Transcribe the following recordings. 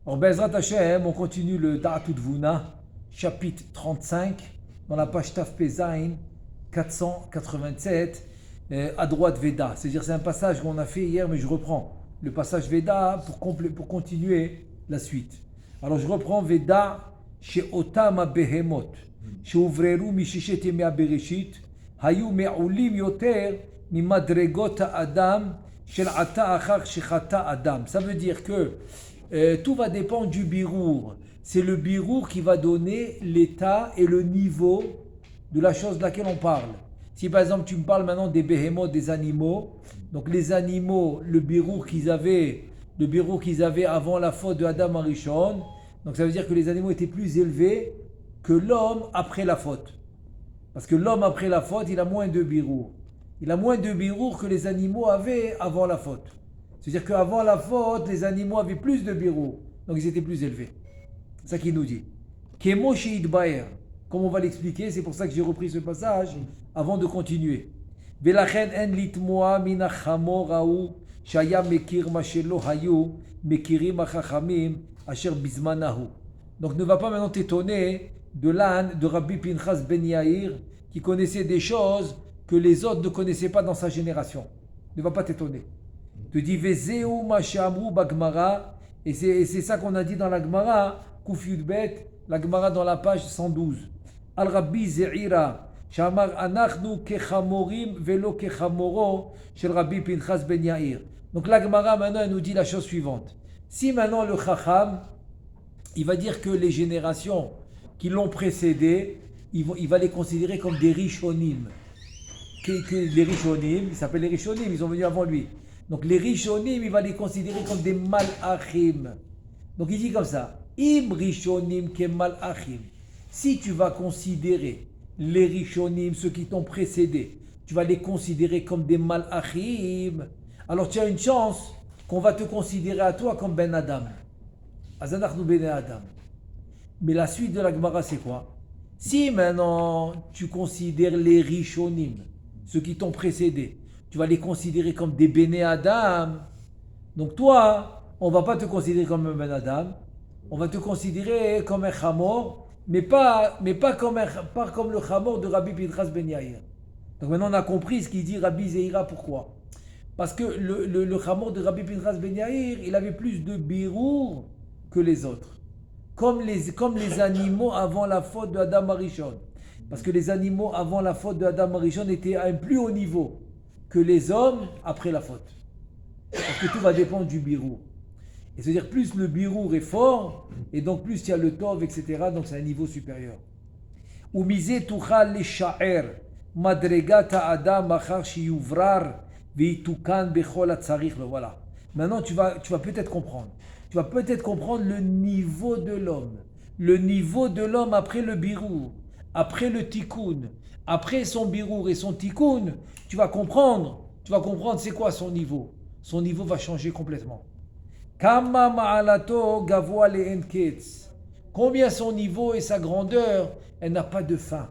Alors, Bezrat Hashem, on continue le Da'atout Vuna, chapitre 35, dans la page Taf Pezain 487, à droite Veda. C'est-à-dire, c'est un passage qu'on a fait hier, mais je reprends le passage Veda pour continuer la suite. Alors, je reprends Veda chez Otama Behemot, chez Uvreru Mishishet Yemea Bereshit, Hayu Me'ulim Yoter, Mimadregot Adam, Shel Ata Achar Shechata Adam. Ça veut dire que tout va dépendre du birour. C'est le birour qui va donner l'état et le niveau de la chose de laquelle on parle. Si par exemple tu me parles maintenant des behemoths, des animaux, donc les animaux, le birour qu'ils avaient avant la faute de Adam Arishon, donc ça veut dire que les animaux étaient plus élevés que l'homme après la faute. Parce que l'homme après la faute, il a moins de birour. Il a moins de birour que les animaux avaient avant la faute. C'est-à-dire qu'avant la faute, les animaux avaient plus de birour, donc ils étaient plus élevés. C'est ça qu'il nous dit. Kemo she'idbaer. Comme on va l'expliquer, c'est pour ça que j'ai repris ce passage avant de continuer. Velachen en litmoa min hachamor hahu shaya mekir ma shelo hayu mekirim hachachamim asher bizmanahu. Donc ne va pas maintenant t'étonner de l'âne de Rabbi Pinchas ben Yair qui connaissait des choses que les autres ne connaissaient pas dans sa génération. Ne va pas t'étonner. Te dit Vezeu ma shamru bagmara, et c'est ça qu'on a dit dans la Gemara, Kuf Yudbet, la Gemara dans la page 112. Al Rabbi Ze'ira, Shamar Anachnu kechamorim velo kechamoro shel Rabbi Pinchas ben Yair. Donc la Gemara maintenant elle nous dit la chose suivante. Si maintenant le Chacham, il va dire que les générations qui l'ont précédé, il va les considérer comme des Rishonim. Les Rishonim, ils s'appellent les Rishonim, ils sont venus avant lui. Donc les Rishonim, il va les considérer comme des Malachim. Donc il dit comme ça, Im Rishonim ke Malachim. Si tu vas considérer les Rishonim, ceux qui t'ont précédé, tu vas les considérer comme des Malachim, alors tu as une chance qu'on va te considérer à toi comme Ben Adam. Azanachnu Ben Adam. Mais la suite de la Gemara, c'est quoi? Si maintenant tu considères les Rishonim, ceux qui t'ont précédé, tu vas les considérer comme des Béné Adam. Donc toi, on ne va pas te considérer comme un Ben Adam, on va te considérer comme un Chamor, mais pas comme le Chamor de Rabbi Pinchas ben Yair. Donc maintenant on a compris ce qu'il dit Rabbi Zeira, pourquoi? Parce que le Chamor de Rabbi Pinchas ben Yair, il avait plus de birour que les autres. Comme les animaux avant la faute de Adam Arishon. Parce que les animaux avant la faute de Adam Arishon étaient à un plus haut niveau que les hommes après la faute. Parce que tout va dépendre du birour. Et c'est-à-dire plus le birour est fort, et donc plus il y a le tov, etc. Donc c'est un niveau supérieur. Umize tuchal l'sha'er madregata adam achar shiyuvrar veitukan bechol hatzarich. Voilà. Maintenant tu vas peut-être comprendre. Tu vas peut-être comprendre le niveau de l'homme. Le niveau de l'homme après le birour, après le tikkun, après son birour et son tikkun, tu vas comprendre c'est quoi son niveau. Son niveau va changer complètement. Kama ma'alato gavoa le'enketz. Combien son niveau et sa grandeur, elle n'a pas de fin.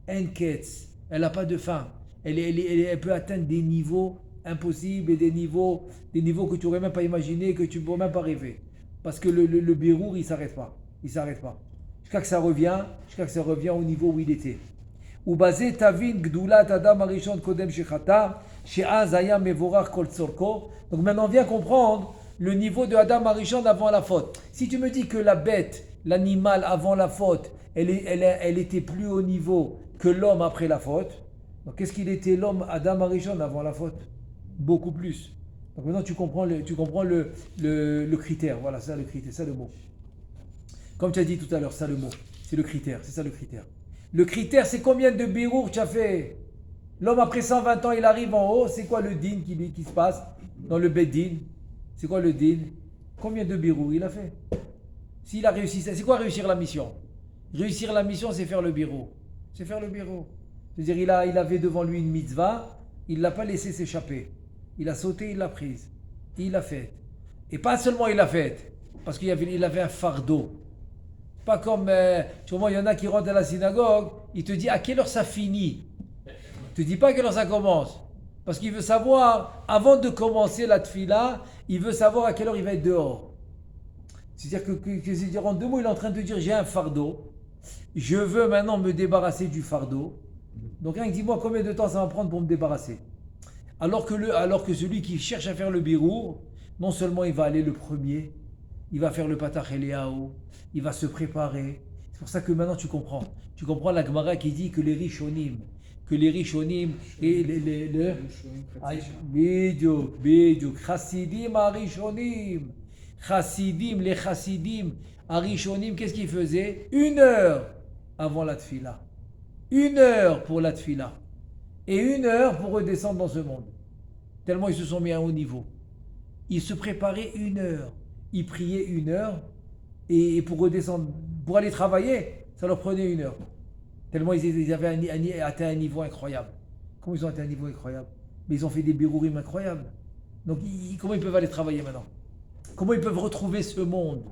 Enketz, elle n'a pas de fin. Elle peut atteindre des niveaux impossibles et des niveaux que tu n'aurais même pas imaginé, que tu ne pourrais même pas rêver. Parce que le birour, il ne s'arrête pas. Jusqu'à que ça revient au niveau où il était. ובזה תבין גדולת אדם הראשון קודם שחטא, שאז היה מבורך כל צורכו. Donc maintenant viens comprendre le niveau de Adam Arishon avant la faute. Si tu me dis que la bête, l'animal avant la faute, elle était plus haut niveau que l'homme après la faute, donc qu'est-ce qu'il était l'homme Adam Arishon avant la faute? Beaucoup plus. Donc maintenant tu comprends le critère. Voilà, ça le critère, ça le mot. Comme tu as dit tout à l'heure, ça le mot. C'est le critère, c'est ça le critère. Le critère, c'est combien de birour tu as fait. L'homme, après 120 ans, il arrive en haut. C'est quoi le din qui se passe dans le Beddin? C'est quoi le din? Combien de birour il a fait? S'il a réussi, c'est quoi réussir la mission? Réussir la mission, c'est faire le birour. C'est faire le birour. C'est-à-dire, il avait devant lui une mitzvah, il ne l'a pas laissé s'échapper. Il a sauté, il l'a prise. Il l'a faite. Et pas seulement il l'a faite, parce qu'il avait un fardeau. Pas comme, tu vois, il y en a qui rentrent à la synagogue, il te dit à quelle heure ça finit. Il te dit pas à quelle heure ça commence. Parce qu'il veut savoir, avant de commencer la tfila, il veut savoir à quelle heure il va être dehors. C'est-à-dire c'est-à-dire en deux mots, il est en train de dire j'ai un fardeau, je veux maintenant me débarrasser du fardeau. Donc un dit-moi combien de temps ça va prendre pour me débarrasser. Alors que celui qui cherche à faire le birour, non seulement il va aller le premier, il va faire le patach eliyahu, il va se préparer. C'est pour ça que maintenant tu comprends. Tu comprends la Gemara qui dit que les rishonim et Bidyuk, Chassidim Arishonim, les Chassidim Arishonim, qu'est-ce qu'ils faisaient? 1 heure avant la tfila. 1 heure pour la tfila. Et 1 heure pour redescendre dans ce monde. Tellement ils se sont mis à un haut niveau. Ils se préparaient 1 heure. Ils priaient 1 heure. Et pour redescendre, pour aller travailler, ça leur prenait 1 heure. Tellement ils avaient atteint un niveau incroyable. Comment ils ont atteint un niveau incroyable? Mais ils ont fait des birourim incroyables. Donc comment ils peuvent aller travailler maintenant? Comment ils peuvent retrouver ce monde?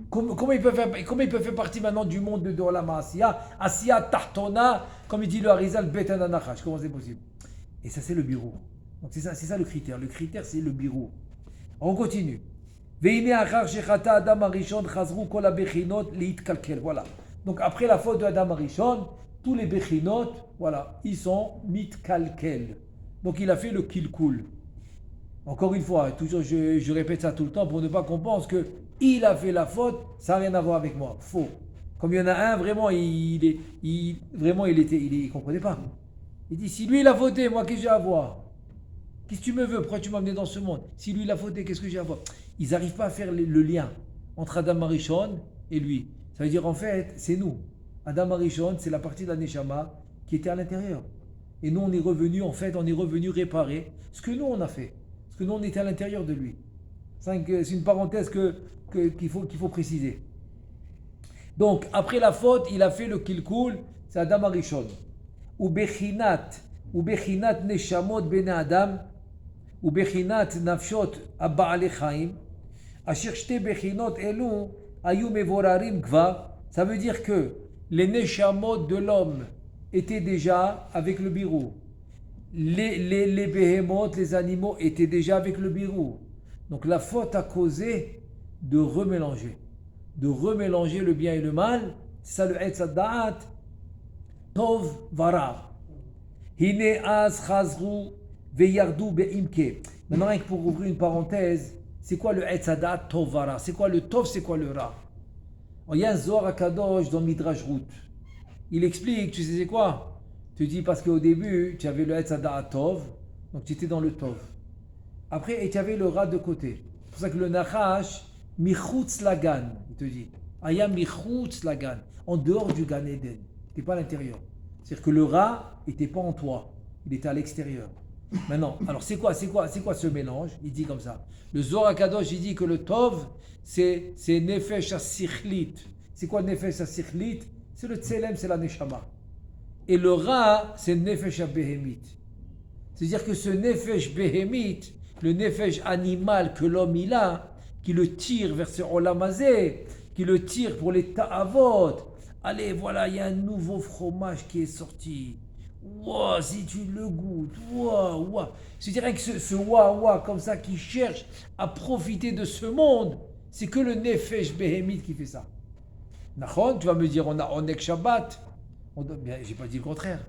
Comment ils peuvent faire partie maintenant du monde de Olam Asiya, Asiya Tahtona, comme il dit le Harizal, Betan Anachash. Comment c'est possible? Et ça, c'est le birour. Donc c'est ça le critère. Le critère, c'est le birour. On continue. Voilà. Donc après la faute de Adam Arishon, tous les bechinot, voilà, ils sont mitkalkel. Donc il a fait le kilkul. Encore une fois, toujours je répète ça tout le temps pour ne pas qu'on pense que il a fait la faute, ça n'a rien à voir avec moi. Faux. Comme il y en a un, vraiment, il comprenait pas. Il dit, si lui il a fauté, moi qu'est-ce que j'ai à voir? Qu'est-ce que tu me veux? Pourquoi tu m'as amené dans ce monde? Si lui il a fauté, qu'est-ce que j'ai à voir? Ils n'arrivent pas à faire le lien entre Adam Arishon et lui. Ça veut dire en fait, c'est nous. Adam Arishon, c'est la partie de la Neshama qui était à l'intérieur. Et nous, on est revenu réparer ce que nous, on a fait. Parce que nous, on était à l'intérieur de lui. C'est une parenthèse qu'il faut préciser. Donc, après la faute, il a fait le kilkul, c'est Adam Arishon. Ou bechinat neshamot bene Adam, ou bechinat nafshot abba chaim, asher shte bechinot elu ayu mevorarim kvar. Ça veut dire que les neshamot de l'homme étaient déjà avec le birou. Les behemoth, les animaux étaient déjà avec le birou. Donc la faute a causé de remélanger le bien et le mal. C'est ça le Etz Da'at, Tov Vara. Hine az chazru veyardu be'imke. Maintenant, rien que pour ouvrir une parenthèse, c'est quoi le Etz Da'at Tov Vara? C'est quoi le Tov, c'est quoi le Ra? Il y a un Zohar HaKadosh dans Midrash Rout. Il explique, tu sais c'est quoi? Tu dis parce qu'au début, tu avais le Etz Da'at Tov, donc tu étais dans le Tov. Après, et tu avais le Ra de côté. C'est pour ça que le Nachash, Michutz Lagan, il te dit. Aya Michutz Lagan, en dehors du Gan Eden. Tu n'es pas à l'intérieur. C'est-à-dire que le Ra n'était pas en toi, il était à l'extérieur. Maintenant, alors c'est quoi ce mélange? Il dit comme ça. Le Zohar HaKadosh, il dit que le Tov, c'est Nefesh HaSichlit. C'est quoi Nefesh HaSichlit? C'est le Tselem, c'est la Neshama. Et le Ra, c'est Nefesh HaBehemit. C'est-à-dire que ce Nefesh Behemit, le Nefesh animal que l'homme il a, qui le tire vers ce Olam Hazeh, qui le tire pour les Ta'avot. Allez, voilà, il y a un nouveau fromage qui est sorti. Wow, si tu le goûtes, wow. C'est-à-dire que ce wow comme ça qui cherche à profiter de ce monde, c'est que le Nefesh Behemit qui fait ça. Nachon, tu vas me dire, on a Onek Shabbat. Bien, j'ai pas dit le contraire.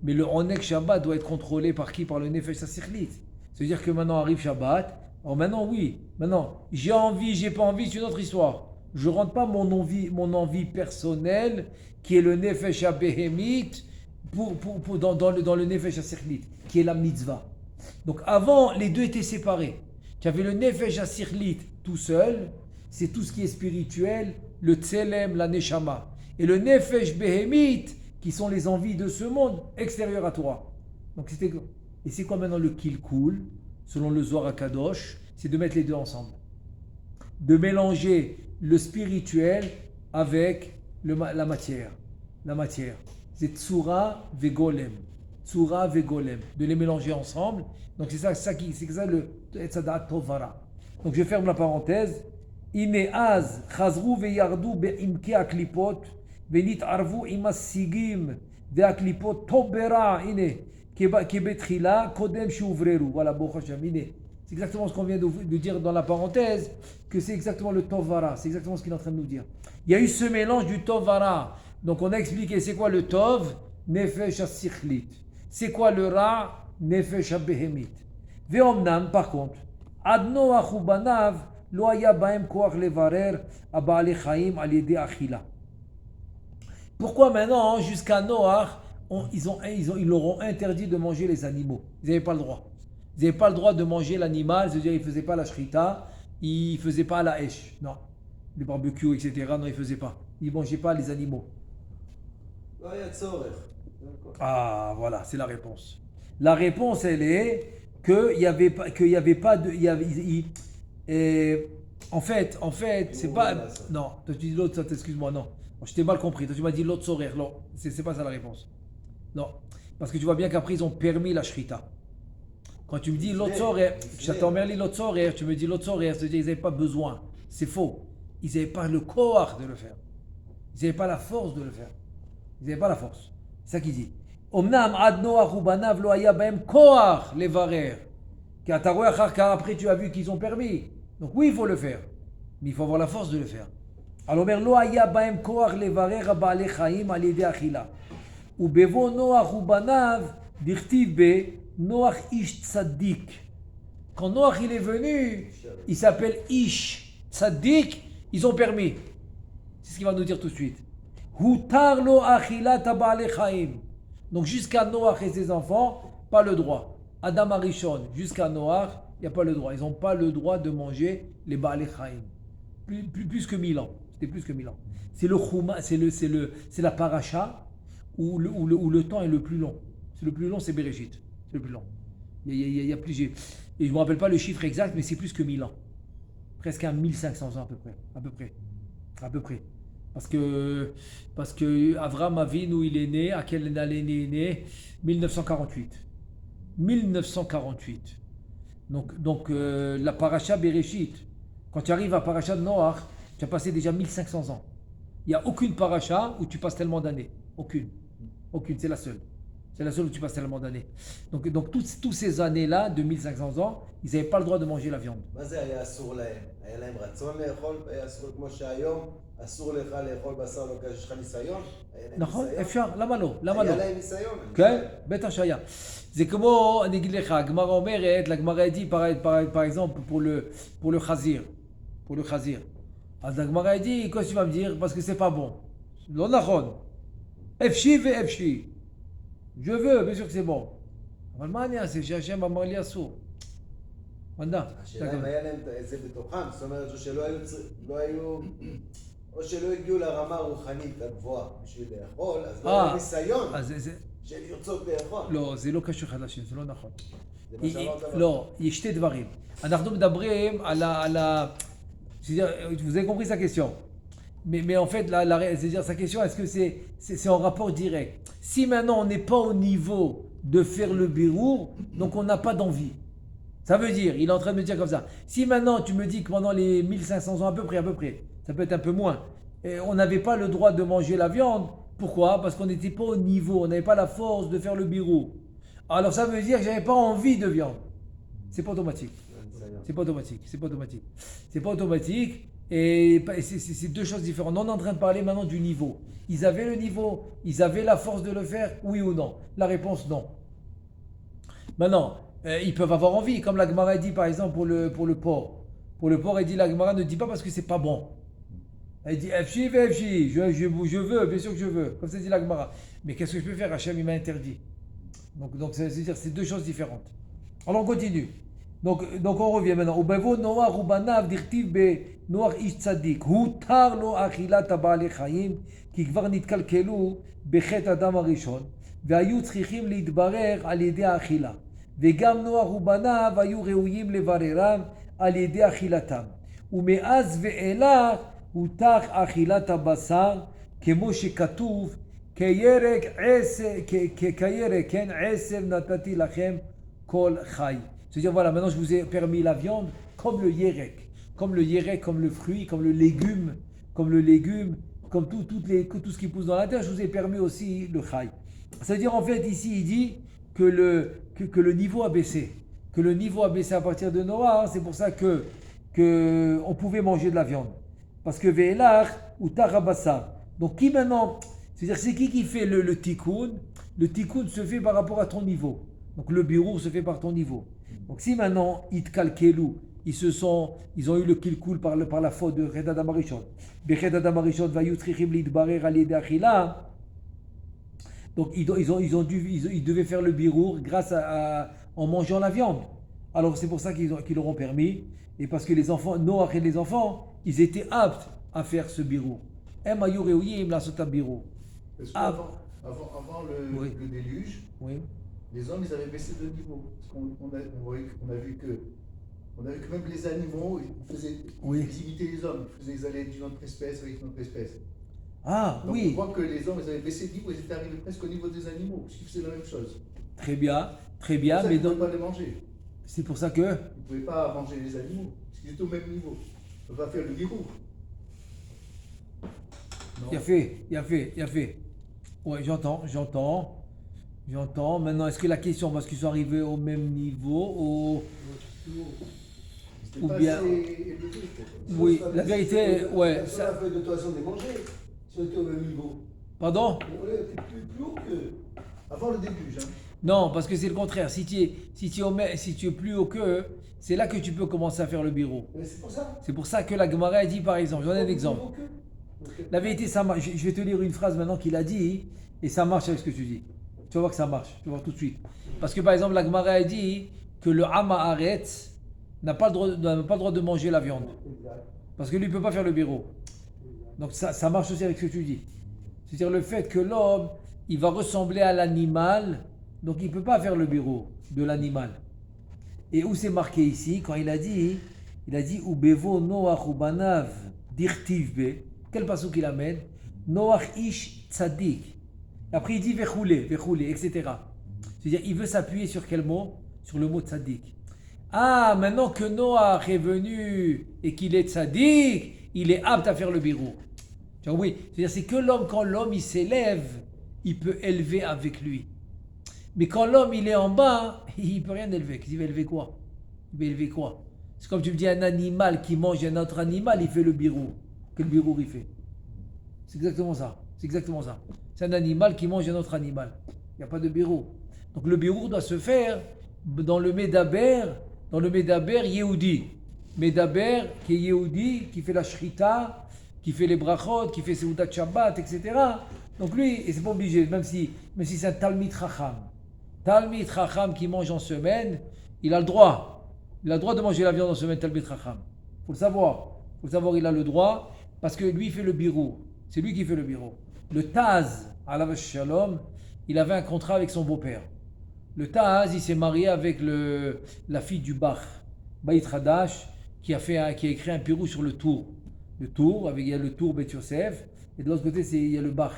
Mais le Onek Shabbat doit être contrôlé par qui? Par le Nefesh Sichlit. C'est-à-dire que maintenant arrive Shabbat. Alors maintenant, oui. Maintenant, j'ai envie, j'ai pas envie, c'est une autre histoire. Je rentre pas mon envie personnelle, qui est le Nefesh HaBehemit, dans le Nefesh HaSichlit, qui est la mitzvah. Donc avant, les deux étaient séparés. Tu avais le Nefesh HaSichlit tout seul, c'est tout ce qui est spirituel, le Tselem, la Neshama. Et le Nefesh Behemit, qui sont les envies de ce monde, extérieur à toi. Donc et c'est quoi maintenant le Kilkul, selon le Zohar HaKadosh? C'est de mettre les deux ensemble. De mélanger le spirituel avec la matière. La matière. C'est Tsura Vegolem. Tsura Vegolem. De les mélanger ensemble. Donc c'est ça le Etzadat Tovara. Donc je ferme la parenthèse. Ine az chazru veyardu be'imke aklipot venit arvu imas sigim ve'aklipot tobera ine kebetchila kodem shuvreru. Voilà, Baruch Hashem. C'est exactement ce qu'on vient de dire dans la parenthèse, que c'est exactement le Tovara. C'est exactement ce qu'il est en train de nous dire. Il y a eu ce mélange du Tovara. Donc on a expliqué c'est quoi le Tov, Nefesh HaSichlit. C'est quoi le Ra, Nefesh HaBehemit. Ve'omnam, par contre, Ad Noach ubanav lo haya bahem koach levarer aba'alei chaim al yedei achila. Pourquoi maintenant, jusqu'à Noach, ils leur ont interdit de manger les animaux? Ils n'avaient pas le droit. Ils n'avaient pas le droit de manger l'animal, c'est-à-dire ils ne faisaient pas la shrita, ils ne faisaient pas la esh, non. Les barbecues, etc., non, ils ne faisaient pas. Ils ne mangeaient pas les animaux. Ah, voilà, c'est la réponse. La réponse, elle est qu'il n'y avait pas de... En fait, c'est pas... Non, toi tu dis l'autre, excuse-moi, non. Je t'ai mal compris. Toi tu m'as dit l'autre sourire. Non, c'est pas ça la réponse. Non, parce que tu vois bien qu'après ils ont permis la shrita. Quand tu me dis l'autre sourire, je t'emmerde l'autre sourire, tu me dis l'autre sourire, c'est-à-dire qu'ils n'avaient pas besoin. C'est faux. Ils n'avaient pas le corps de le faire. Ils n'avaient pas la force de le faire. Ils n'avaient pas la force. C'est ça qu'il dit. Omnam ad Noach ubanav lo haya bahem koach levarer. Car après tu as vu qu'ils ont permis. Donc oui, il faut le faire. Mais il faut avoir la force de le faire. Alors, lo haya bahem koach levarer ba'alei chaim al yedei achila. Ubevo Noach ubanav dirtiv be Noach ish tzaddik. Quand Noach il est venu, il s'appelle Ish tzaddik, ils ont permis. C'est ce qu'il va nous dire tout de suite. Hutar lo achilat ba'alei chaim. Donc jusqu'à Noach et ses enfants, pas le droit. Adam Arishon, jusqu'à Noach, il n'y a pas le droit. Ils n'ont pas le droit de manger les ba'alei chaim. Plus que 1000 ans. C'était plus que 1000 ans. C'est le chouma, c'est la paracha où le temps est le plus long. C'est le plus long, c'est Bereshit. C'est le plus long. Il y a plusieurs. Et je ne me rappelle pas le chiffre exact, mais c'est plus que 1000 ans. Presque à 1500 ans à peu près. À peu près. Parce que Avram Avinu, il est né, à quelle année il est né? 1948. 1948. Donc la paracha Bereshit, quand tu arrives à paracha de Noach, tu as passé déjà 1500 ans. Il n'y a aucune paracha où tu passes tellement d'années. Aucune, c'est la seule. C'est la seule où tu passes tellement d'années. Donc toutes ces années-là, de 1500 ans, ils n'avaient pas le droit de manger la viande. נכון, אפשר, למה לא? היה להם ניסיון. כן, בטח שהיה. זה כמו, אני אגיד לך, הגמרא אומרת, לגמרא dit par exemple pour le khazir. Pour le khazir. אז הגמרא dit, qu'est-ce que tu vas me dire? Parce que c'est pas bon. לא נכון. אפשי ואפשי. Je veux, bien sûr que c'est bon. אבל מה אני אעשה? שהשם אמר לי אסור. מנדה. השאלה אם היה להם את זה בתוכם, זאת אומרת שלא היו... או שלא הגיעו לרמה הרוחנית הגבוהה בשביל לאכול, אז לא היה ניסיון של לרצות לאכול. לא, זה לא קשור אחד לשני, זה לא נכון. זה מה שאמרת? לא, יש שתי דברים. אנחנו מדברים על ה... Vous avez compris sa question. Mais en fait, c'est-à-dire sa question, est-ce que c'est en rapport direct? Si maintenant on n'est pas au niveau de faire le birour, donc on n'a pas d'envie. Ça veut dire, il est en train de me dire comme ça. Si maintenant tu me dis que pendant les 1500 ans à peu près, ça peut être un peu moins, et on n'avait pas le droit de manger la viande, pourquoi? Parce qu'on n'était pas au niveau, on n'avait pas la force de faire le birour. Alors ça veut dire que j'avais pas envie de viande. C'est pas automatique. C'est pas automatique. Et c'est deux choses différentes. On est en train de parler maintenant du niveau. Ils avaient le niveau, ils avaient la force de le faire, oui ou non? La réponse, non. Maintenant, ils peuvent avoir envie, comme la Gemara dit par exemple pour le porc. Pour le porc, elle dit la Gemara ne dit pas parce que c'est pas bon. Elle dit Fchi, je veux, bien sûr que je veux. Comme ça dit la Gemara. Mais qu'est-ce que je peux faire? Hachem, il m'a interdit. Donc c'est-à-dire c'est deux choses différentes. Alors on continue. Donc on revient maintenant. Ubevo Noach ubanav dirtiv be Noach ish tzadik. Hutar lo achilat ba'alei chaim ki kvar nitkalkelu bechet adam harishon והיו צריכים להתברר על ידי האכילה. וגם נוח ובניו היו ראויים לבררם על ידי אכילתם. ומאז ואילך הותר אכילת הבשר כמו שכתוב כירק עשב נתתי לכם כל חי. C'est-à-dire, voilà, maintenant je vous ai permis la viande comme le yerek, comme le fruit, comme le légume, comme tout ce qui pousse dans la terre, je vous ai permis aussi le chai. C'est-à-dire, en fait, ici, il dit que le niveau a baissé, que le niveau a baissé à partir de Noah, c'est pour ça que on pouvait manger de la viande. Parce que Ve'elach ou Tarabassa. Donc qui maintenant, c'est-à-dire c'est qui fait le tikkun? Le tikkun se fait par rapport à ton niveau. Donc le birour se fait par ton niveau. Donc si maintenant ils te calquent, ils ont eu le kilkul par la faute de Reda Damarishon. Beched Damarishon va yutrichim lidbarer aliyed achila. Donc ils devaient faire le birour grâce en mangeant la viande. Alors c'est pour ça qu'ils l'auront permis. Et parce que les enfants, Noach et les enfants, ils étaient aptes à faire ce birour. Parce Avant le déluge, oui. les hommes ils avaient baissé de niveau. Parce on a vu que même les animaux ils imitaient les hommes. Ils allaient d'une autre espèce avec une autre espèce. Ah donc, oui. On voit que les hommes ils avaient baissé de niveau, ils étaient arrivés presque au niveau des animaux, parce qu'ils faisaient la même chose. Très bien. Mais mais ils ne pouvaient pas les manger. C'est pour ça que. Ils ne pouvaient pas manger les animaux, parce qu'ils étaient au même niveau. On ne peut pas faire le guirou. Il y a fait. Ouais, j'entends. Maintenant, est-ce que la question, parce qu'ils sont arrivés au même niveau ou bien. Oui, la vérité, ouais. Ça a fait de toi, de manger. Si on était au même niveau. Pardon? On était plus haut que. Avant le déluge. Non, parce que c'est le contraire. Si tu es plus haut qu'eux, c'est là que tu peux commencer à faire le bureau. Mais c'est pour ça. C'est pour ça que la Gemara a dit, par exemple, j'en ai un exemple. La vérité, ça marche. Je vais te lire une phrase maintenant qu'il a dit, et ça marche avec ce que tu dis. Tu vas voir que ça marche, tu vas voir tout de suite. Parce que par exemple, la Gemara a dit que le Hamaharetz n'a pas le droit de manger la viande. Parce que lui, il ne peut pas faire le bureau. Donc ça marche aussi avec ce que tu dis. C'est-à-dire le fait que l'homme, il va ressembler à l'animal, donc il ne peut pas faire le bureau de l'animal. Et où c'est marqué ici, quand il a dit Ubevo Noach Ubanav Dirtiv Be, quel passage qu'il amène? Noach Ish Tzadik. Après il dit Vechoulé, etc. C'est-à-dire il veut s'appuyer sur quel mot? Sur le mot Tzadik. Ah, maintenant que Noach est venu et qu'il est Tzadik, il est apte à faire le bureau. Oui, c'est-à-dire c'est que l'homme, quand l'homme il s'élève, il peut élever avec lui. Mais quand l'homme il est en bas, il ne peut rien élever. Il va élever quoi? C'est comme tu me dis un animal qui mange un autre animal, il fait le birou. Quel birou il fait? C'est exactement ça. C'est un animal qui mange un autre animal. Il n'y a pas de birou. Donc le birou doit se faire dans le Medaber Yehudi. Medaber qui est Yehudi, qui fait la shrita, qui fait les brachot, qui fait Seudat Shabbat, etc. Donc lui, et c'est pas obligé, même si c'est un Talmid Chacham qui mange en semaine, il a le droit de manger la viande en semaine, Talmid Chacham. Faut le savoir, il a le droit, parce que lui il fait le birou. C'est lui qui fait le birou. Le Taz, alav shalom, il avait un contrat avec son beau-père. Le Taz, il s'est marié avec la fille du Bach, Beit Hadash, qui a écrit un pirou sur le Tour. Le Tour, il y a le Tour Bet Yosef, et de l'autre côté, il y a le Bach.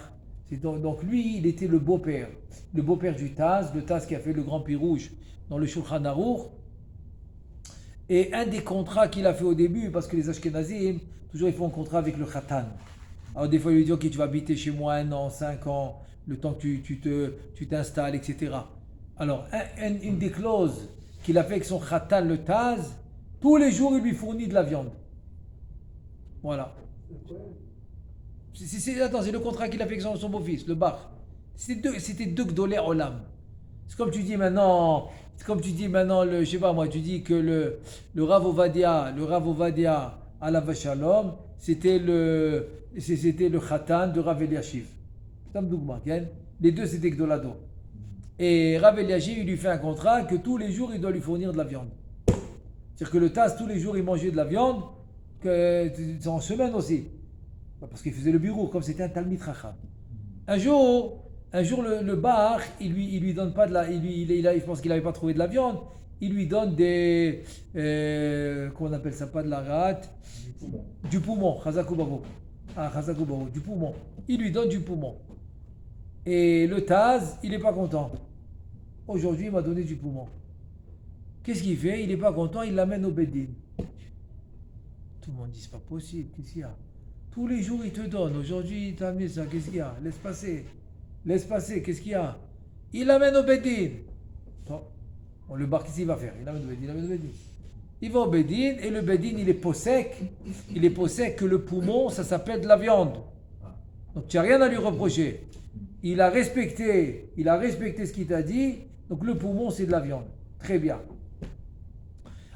Donc lui, il était le beau-père du Taz, le Taz qui a fait le grand pirouge dans le Shulchan Aruch. Et un des contrats qu'il a fait au début, parce que les Ashkenazim, toujours ils font un contrat avec le Khatan. Alors des fois, il lui dit, ok, tu vas habiter chez moi 1 an, 5 ans, le temps que tu t'installes, etc. Alors, une des clauses qu'il a fait avec son Khatan, le Taz, tous les jours, il lui fournit de la viande. Voilà. C'est le contrat qu'il a fait avec son beau-fils, le Bach. C'était deux Gdolé Olam. C'est comme tu dis maintenant, je sais pas moi, tu dis que le Rav Ovadia alav shalom, c'était le Khatan de Rav Eliashiv. Les deux c'était Gdolado. Et Rav Eliashiv, il lui fait un contrat que tous les jours, il doit lui fournir de la viande. C'est-à-dire que le Taz, tous les jours, il mangeait de la viande, en semaine aussi. Parce qu'il faisait le bureau, comme c'était un Talmid Chacham. Un jour, le bar, il lui donne pas de la, je pense qu'il n'avait pas trouvé de la viande. Il lui donne des, comment on appelle ça, pas de la rate, du poumon, Chazakou Babo. Du poumon. Il lui donne du poumon. Et le Taz, il n'est pas content. Aujourd'hui, il m'a donné du poumon. Qu'est-ce qu'il fait? Il n'est pas content, il l'amène au Beddin. Tout le monde dit, c'est pas possible, qu'est-ce qu'il y a? Tous les jours, il te donne. Aujourd'hui, il t'a amené ça, qu'est-ce qu'il y a? Laisse passer, qu'est-ce qu'il y a? Il l'amène au Beddin. Le bar, qu'est-ce qu'il va faire? Il amène le Bedin. Il va au Bedin et le Bedin, il est possèque. Il est possèque que le poumon, ça s'appelle de la viande. Donc tu n'as rien à lui reprocher. Il a respecté ce qu'il t'a dit. Donc le poumon, c'est de la viande. Très bien.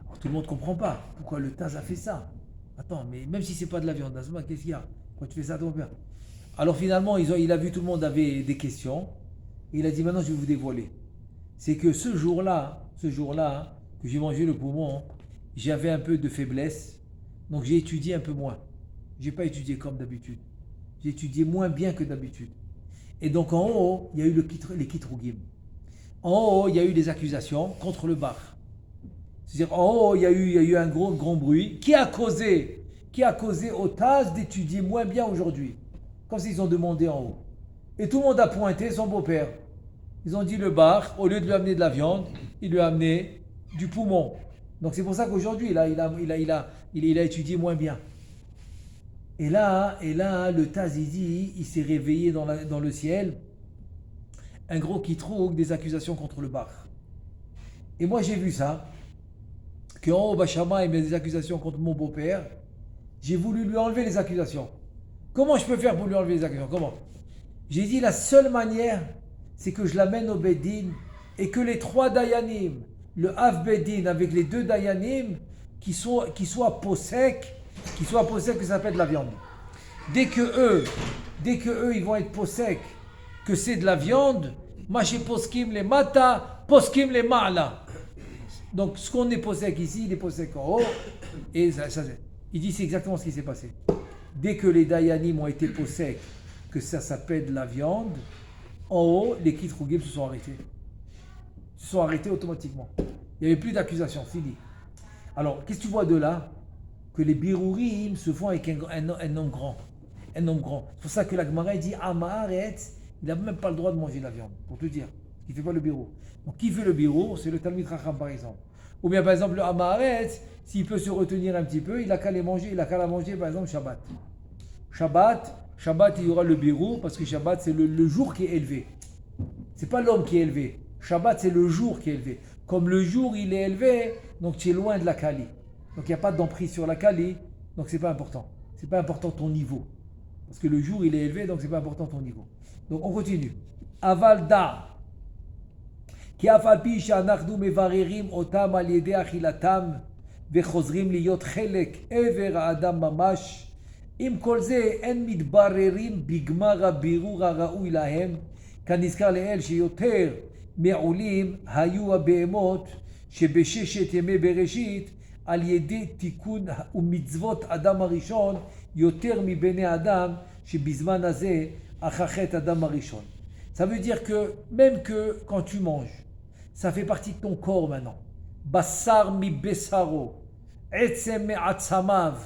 Alors tout le monde ne comprend pas. Pourquoi le Taz a fait ça? Attends, mais même si c'est pas de la viande, Azuma, qu'est-ce qu'il y a? Pourquoi tu fais ça à ton père? Alors finalement, il a vu tout le monde avait des questions. Il a dit maintenant je vais vous dévoiler. C'est que ce jour-là, que j'ai mangé le poumon, j'avais un peu de faiblesse. Donc j'ai étudié un peu moins. Je n'ai pas étudié comme d'habitude. J'ai étudié moins bien que d'habitude. Et donc en haut, il y a eu les Kitrougim. En haut, il y a eu des accusations contre le bar. C'est-à-dire en haut, il y a eu un grand bruit qui a causé au Taz d'étudier moins bien aujourd'hui. Comme s'ils ont demandé en haut. Et tout le monde a pointé son beau-père. Ils ont dit le bar, au lieu de lui amener de la viande, il lui a amené du poumon. Donc c'est pour ça qu'aujourd'hui, il a étudié moins bien. Et là, le Taz, il s'est réveillé dans le ciel. Un gros qui trouve des accusations contre le bar. Et moi, j'ai vu ça. Qu'en haut, Bachama, il met des accusations contre mon beau-père. J'ai voulu lui enlever les accusations. Comment je peux faire pour lui enlever les accusations? Comment? J'ai dit la seule manière, c'est que je l'amène au Bedin et que les 3 Dayanim, le Hav Bedin avec les 2 Dayanim, qui soient possèques, que ça s'appelle de la viande. Dès que eux, ils vont être possèques, que c'est de la viande, Maché poskim les mata, poskim les ma'ala. Donc ce qu'on est possèque ici, il est possèque en haut. Et il dit c'est exactement ce qui s'est passé. Dès que les Dayanim ont été possèques, que ça s'appelle de la viande, en haut, les Kitrougim se sont arrêtés. Ils se sont arrêtés automatiquement. Il n'y avait plus d'accusations, fini. Alors, qu'est-ce que tu vois de là? Que les Birourim se font avec un homme grand. Un homme grand. C'est pour ça que la Gemara dit Amaharetz, il n'a même pas le droit de manger de la viande, pour te dire. Il ne fait pas le birou. Donc, qui fait le birou? C'est le Talmid Chacham, par exemple. Ou bien, par exemple, le Amaharetz, s'il peut se retenir un petit peu, il n'a qu'à la manger, par exemple, Shabbat, il y aura le birou, parce que Shabbat, c'est le jour qui est élevé. Ce n'est pas l'homme qui est élevé. Shabbat, c'est le jour qui est élevé. Comme le jour, il est élevé, donc tu es loin de la Kali. Donc, il n'y a pas d'emprise sur la Kali, donc ce n'est pas important. Ce n'est pas important ton niveau. Parce que le jour, il est élevé, donc ce n'est pas important ton niveau. Donc, on continue. Aval da. Ki afalpi she'anachnu mevarerim otam al yedei achilatam vechozrim liyot chelek ever ha'adam mamash. עם כל זה אין מתבררים בגמר הבירור הראוי להם, כנזכר לאל שיותר מעולים היו הבהמות שבששת ימי בראשית על ידי תיקון ומצוות אדם הראשון יותר מבני אדם שבזמן הזה אחר חטא אדם הראשון. Ça veut dire que même que quand tu manges, ça fait partie de ton corps maintenant. Bassar mi bessaro, etzem me atzamav.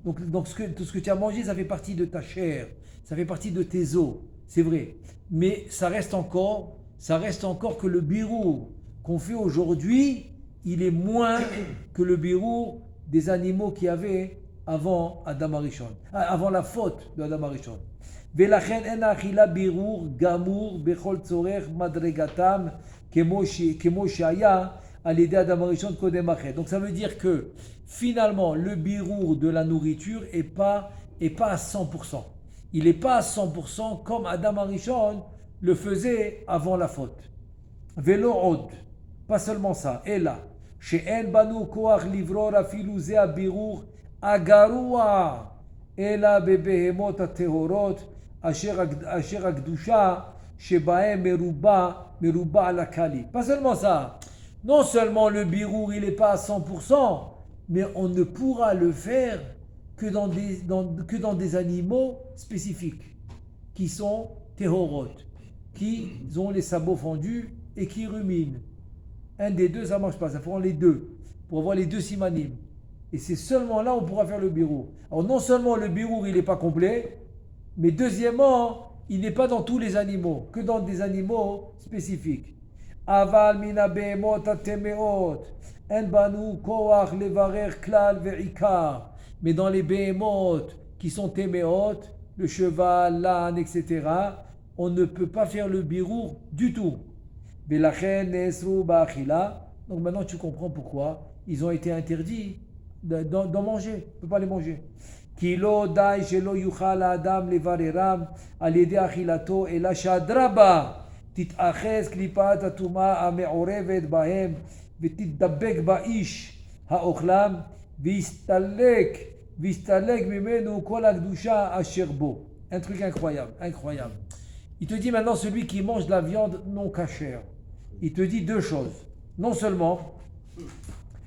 Donc tout ce que tu as mangé, ça fait partie de ta chair, ça fait partie de tes os, c'est vrai. Mais ça reste encore que le birou qu'on fait aujourd'hui, il est moins que le birou des animaux qu'il y avait avant Adam Arishon, avant la faute de Adam Arishon. ולכן אין האכילה בירור גמור בכל צורך מדרגתם כמו שהיה על ידי אדם הראשון קודם אחר. Donc ça veut dire que finalement le birour de la nourriture est pas à 100%. Il n'est pas à 100% comme Adam Arishon le faisait avant la faute. Velo od, pas seulement ça, et là, she'en banu koach livror afilu ze abirur agarua ela bebehemot atehorot asher akdusha shebahem meruba ala kali. Pas seulement ça. Non seulement le birour il n'est pas à 100%, mais on ne pourra le faire que dans des animaux spécifiques, qui sont tehorot, qui ont les sabots fendus et qui ruminent. Un des deux, ça ne marche pas, ça prend les deux, pour avoir les deux simanim. Et c'est seulement là où on pourra faire le birour. Alors non seulement le birour il n'est pas complet, mais deuxièmement, il n'est pas dans tous les animaux, que dans des animaux spécifiques. Aval mina behemot atemeot, en banu koach levarer klal ve'ikar. Mais dans les behemot qui sont temeot, le cheval, l'âne, etc., on ne peut pas faire le birour du tout. Velachen nesru ba'achila, Donc maintenant tu comprends pourquoi ils ont été interdits d'en manger. On ne peut pas les manger. Kilo dai shelo yuchal adam levareram al yedei achilato ela shadraba titachez klipat atuma ameorevet bahem ותתדבק באיש האוכלם ויסתלק ממנו כל הקדושה אשר בו. Un truc incroyable. Il te dit maintenant celui qui mange de la viande non cachère. Il te dit deux choses. Non seulement,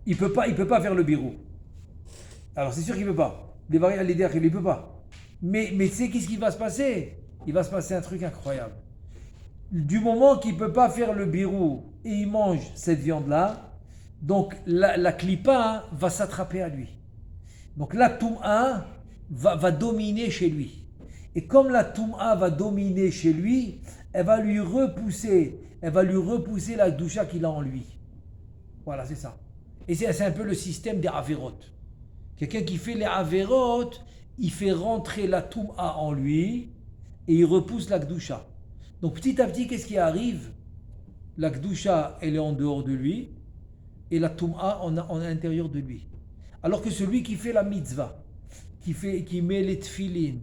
il peut pas faire le birou. Alors c'est sûr qu'il ne peut pas. Les variables, il ne peut pas. Mais tu sais qu'est-ce qui va se passer? Il va se passer un truc incroyable. Du moment qu'il ne peut pas faire le birou et il mange cette viande-là, donc la klipa va s'attraper à lui. Donc la toum'a va dominer chez lui. Et comme la toum'a va dominer chez lui, elle va lui repousser la doucha qu'il a en lui. Voilà, c'est ça. Et c'est un peu le système des averot. Quelqu'un qui fait les averot, il fait rentrer la toum'a en lui et il repousse la kdusha. Donc petit à petit, qu'est-ce qui arrive? La kdusha, elle est en dehors de lui et la toum'a en l'intérieur de lui. Alors que celui qui fait la mitzvah, qui met les tfilin,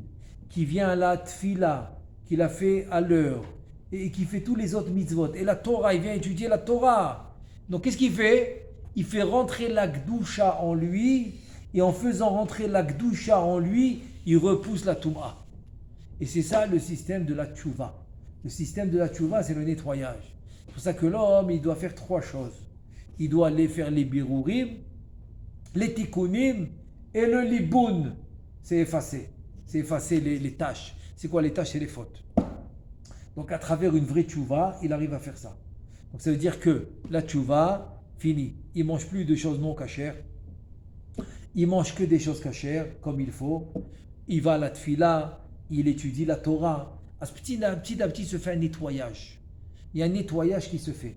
qui vient à la tfila, qui la fait à l'heure et qui fait tous les autres mitzvot, et la Torah, il vient étudier la Torah. Donc qu'est-ce qu'il fait? Il fait rentrer la kdusha en lui et en faisant rentrer la kdusha en lui, il repousse la toum'a. Et c'est ça le système de la tchouva. Le système de la tchouva, c'est le nettoyage. C'est pour ça que l'homme, il doit faire trois choses. Il doit aller faire les birourim, les tikkunim et le liboun. C'est effacer les tâches. C'est quoi les tâches? C'est les fautes. Donc à travers une vraie tchouva, il arrive à faire ça. Donc ça veut dire que la tchouva, fini. Il ne mange plus de choses non cachères. Il mange que des choses cachères, comme il faut. Il va à la tfila, il étudie la Torah. Petit à petit se fait un nettoyage. Il y a un nettoyage qui se fait.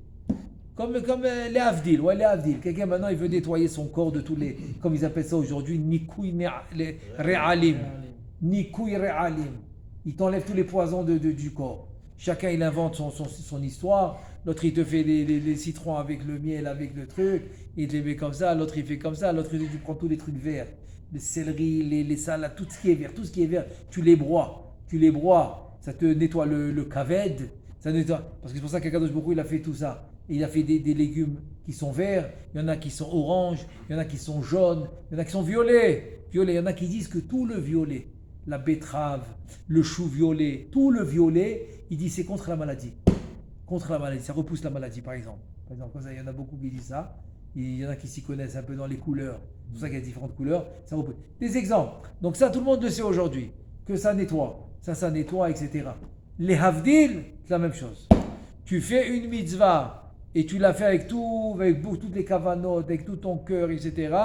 Comme les avdil. Ouais, les avdil. Quelqu'un maintenant, il veut nettoyer son corps de tous les, comme ils appellent ça aujourd'hui, nikouy re'alim. Nikouy re'alim. Il t'enlève tous les poisons du corps. Chacun, il invente son histoire. L'autre, il te fait des citrons avec le miel, avec le truc. Il te les met comme ça. L'autre, il fait comme ça. L'autre, tu prends tous les trucs verts. Les céleri, les salades, tout ce qui est vert. Tu les broies. Ça te nettoie le kaved. Ça nettoie. Parce que c'est pour ça qu'Akadosh Baruch Hu, il a fait tout ça. Et il a fait des légumes qui sont verts. Il y en a qui sont oranges. Il y en a qui sont jaunes. Il y en a qui sont violets. Il y en a qui disent que tout le violet, la betterave, le chou violet, tout le violet, il dit c'est contre la maladie. Contre la maladie, ça repousse la maladie par exemple. Comme ça, il y en a beaucoup qui disent ça. Il y en a qui s'y connaissent un peu dans les couleurs. C'est pour ça qu'il y a différentes couleurs. Ça repousse. Des exemples. Donc ça, tout le monde le sait aujourd'hui. Que ça nettoie. Ça nettoie, etc. Les havdil, c'est la même chose. Tu fais une mitzvah et tu l'as fait avec toutes les kavanotes, avec tout ton cœur, etc.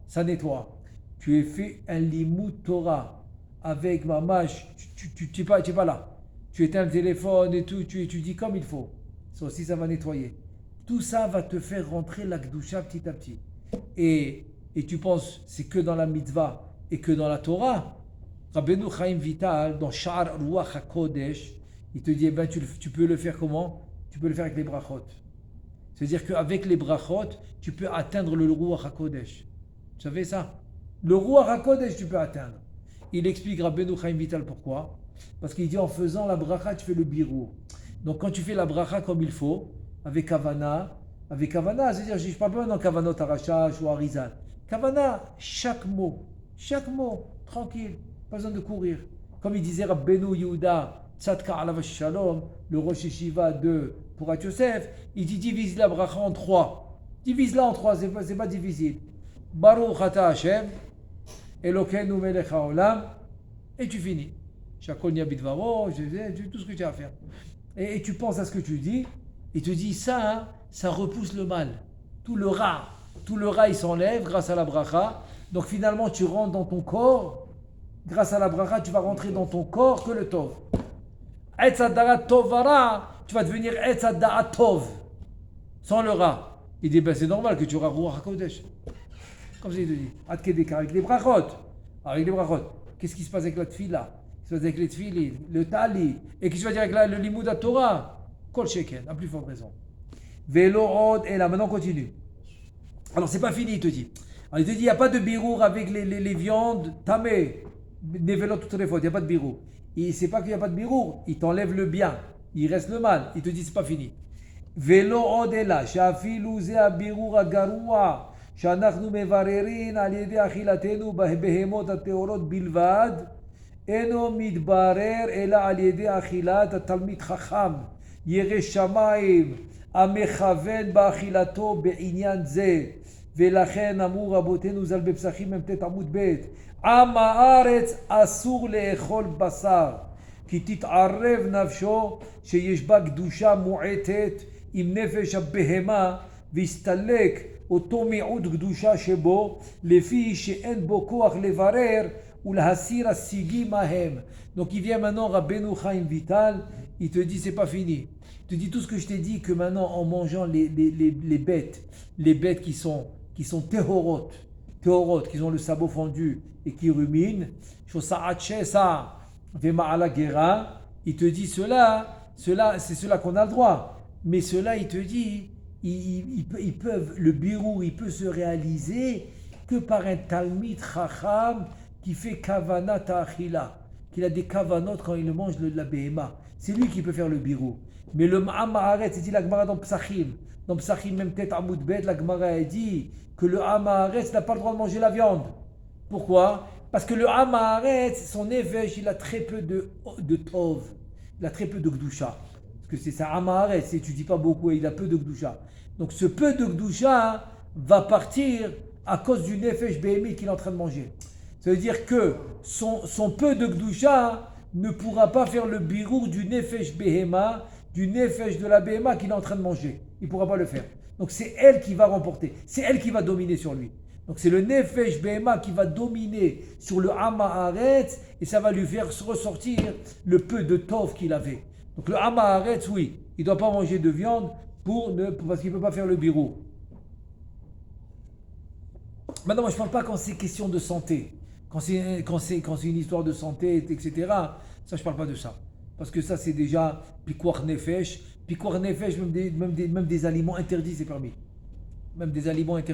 Ça nettoie. Tu as fait un limud Torah avec mamash, tu n'es pas là. Tu éteins le téléphone et tout, tu étudies comme il faut. Ça aussi, ça va nettoyer. Tout ça va te faire rentrer la Kedusha petit à petit. Et tu penses, c'est que dans la mitzvah et que dans la Torah. Rabbeinu Chaim Vital, dans Sha'ar Ruach HaKodesh, il te dit, tu peux le faire comment? Tu peux le faire avec les brachot. C'est-à-dire qu'avec les brachot, tu peux atteindre le Ruach HaKodesh. Vous savez ça? Le Ruach HaKodesh, tu peux atteindre. Il explique Rabbeinu Chaim Vital pourquoi. Parce qu'il dit en faisant la bracha, tu fais le birou. Donc quand tu fais la bracha comme il faut, avec kavana, c'est-à-dire je ne parle pas dans kavanot arachach ou arizal. Kavana, chaque mot, tranquille, pas besoin de courir. Comme il disait Rabbeinu Yehuda, Tzadka alav shalom, le Rosh Yeshiva de Porat Yosef, il dit divise la bracha en trois. Divise-la en trois, c'est pas difficile. Baruch ata Hashem, Elokeinu melech haolam, et tu finis. Shakol Niabidvaro, tout ce que tu as à faire. Et tu penses à ce que tu dis, et tu dis ça repousse le mal. Tout le rat, il s'enlève grâce à la bracha. Donc finalement, tu rentres dans ton corps. Grâce à la bracha, tu vas rentrer dans ton corps que le tov. Etz Hadarat Tovara, tu vas devenir Etz Hadarat Tov. Sans le rat. Il dit, c'est normal que tu auras Ruach HaKodesh. Comme ça, il te dit. Atkedeka, avec les brachot. Qu'est-ce qui se passe avec la tfila? Qu'est-ce qui se passe avec les tfilin, le tali? Et qu'est-ce qui se passe avec le limud à Torah? Kol sheken, à plus forte raison. Velo od, et là, maintenant continue. Alors c'est pas fini, il te dit. Alors il te dit, il n'y a pas de birour avec les viandes tamées, dévelant toutes les fautes, il n'y a pas de birour. Et c'est pas qu'il n'y a pas de birour, il t'enlève le bien, il reste le mal, il te dit c'est pas fini. Velo odela, shafilu ze abirur agarua, שאנחנו מבררים על ידי אכילתנו בהמות הטהורות בלבד, אינו מתברר אלא על ידי אכילת התלמיד חכם, ירא שמיים, המכוון באכילתו בעניין זה. ולכן אמרו רבותינו ז"ל בפסחים מ"ט עמוד ב', עם הארץ אסור לאכול בשר, כי תתערב נפשו שיש בה קדושה מועטת עם נפש הבהמה, והסתלק אותו מיעוט קדושה שבו, לפי שאין בו כוח לברר ולהסיר השיגים מהם. Donc il vient maintenant Rabbeinu Chaim Vital, il te dit c'est pas fini. Il te dit tout ce que je t'ai dit, que maintenant en mangeant les bêtes qui sont téhorot, qui ont le sabot fendu et qui ruminent, il te dit cela c'est cela qu'on a le droit. Mais cela, il te dit, ils peuvent, le birour, il peut se réaliser que par un talmid chacham qui fait kavanat achila, qu'il a des kavanot quand il mange de la behema. C'est lui qui peut faire le birour. Mais le ma'am haaretz, c'est dit la Gemara dans Psachim même peut-être Amoud Bet, la Gemara a dit que le am haaretz n'a pas le droit de manger la viande. Pourquoi? Parce que le am haaretz, son nefesh, il a très peu de tov, il a très peu de gdusha. Parce que c'est ça, Amaharet, si tu dis pas beaucoup, il a peu de Gdusha. Donc ce peu de Gdusha va partir à cause du Nefesh Behemi qu'il est en train de manger. Ça veut dire que son peu de Gdusha ne pourra pas faire le birour du Nefesh Behema, du Nefesh de la Behema qu'il est en train de manger. Il ne pourra pas le faire. Donc c'est elle qui va remporter, c'est elle qui va dominer sur lui. Donc c'est le Nefesh Behema qui va dominer sur le Amaharet et ça va lui faire ressortir le peu de Tov qu'il avait. Donc le Amaharetz, oui, il ne doit pas manger de viande parce qu'il ne peut pas faire le birour. Maintenant, moi je ne parle pas quand c'est question de santé. Quand c'est une histoire de santé, etc. Ça, je ne parle pas de ça. Parce que ça, c'est déjà Pikuach Nefesh. Pikuach Nefesh, même des aliments interdits, c'est permis. Même des aliments interdits.